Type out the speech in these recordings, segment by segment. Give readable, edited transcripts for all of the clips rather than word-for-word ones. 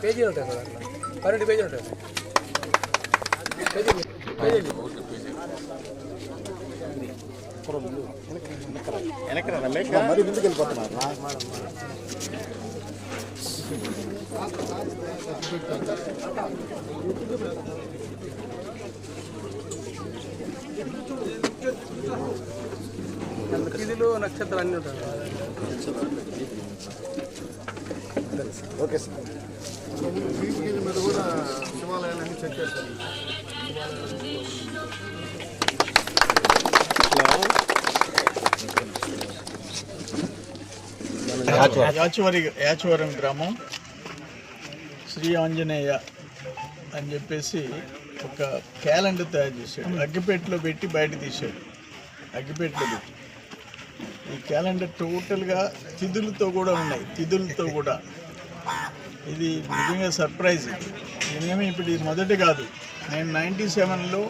పేజీలు ఉంటాయి సార్ అట్లా 12 పేజీలు ఉంటాయి మరి ముందుకు వెళ్ళిపోతున్నారు. తిథులు నక్షత్రాలు అన్నీ ఉంటాయి. Okay sir. వీటి మీద కూడా శివాలయాలన్నీ చెక్ చేస్తారు. యాచవరం గ్రామం శ్రీ ఆంజనేయ అని చెప్పేసి ఒక క్యాలెండర్ తయారు చేశాడు. అగ్గిపెట్టెలో పెట్టి బయట తీశాడు. అగ్గిపెట్టెలో పెట్టి ఈ క్యాలెండర్ టోటల్గా తిథులతో కూడా ఉన్నాయి. తిథులతో కూడా ఇది నిజంగా సర్ప్రైజ్. ఇదేమి ఇప్పుడు ఇది మొదటి కాదు. నేను 97లో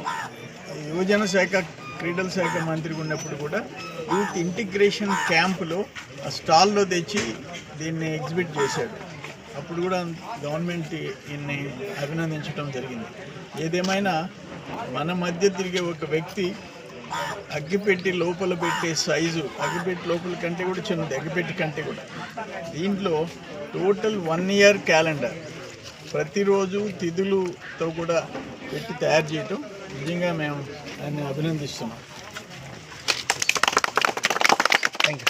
యువజన శాఖ క్రీడల శాఖ మంత్రిగా ఉన్నప్పుడు కూడా యూత్ ఇంటిగ్రేషన్ క్యాంపులో ఆ స్టాల్లో తెచ్చి దీన్ని ఎగ్జిబిట్ చేశాడు. అప్పుడు కూడా గవర్నమెంట్ ఈయన్ని అభినందించడం జరిగింది. ఏదేమైనా మన మధ్య తిరిగే ఒక వ్యక్తి అగ్గిపెట్టి లోపల పెట్టే సైజు అగ్గిపెట్టి లోపల కంటే కూడా చిన్నది, అగ్గిపెట్టి కంటే కూడా. దీంట్లో టోటల్ 1 year క్యాలెండర్ ప్రతిరోజు తిథులతో కూడా పెట్టి తయారు చేయటం నిజంగా మేము దాన్ని అభినందిస్తున్నాం. Thank you.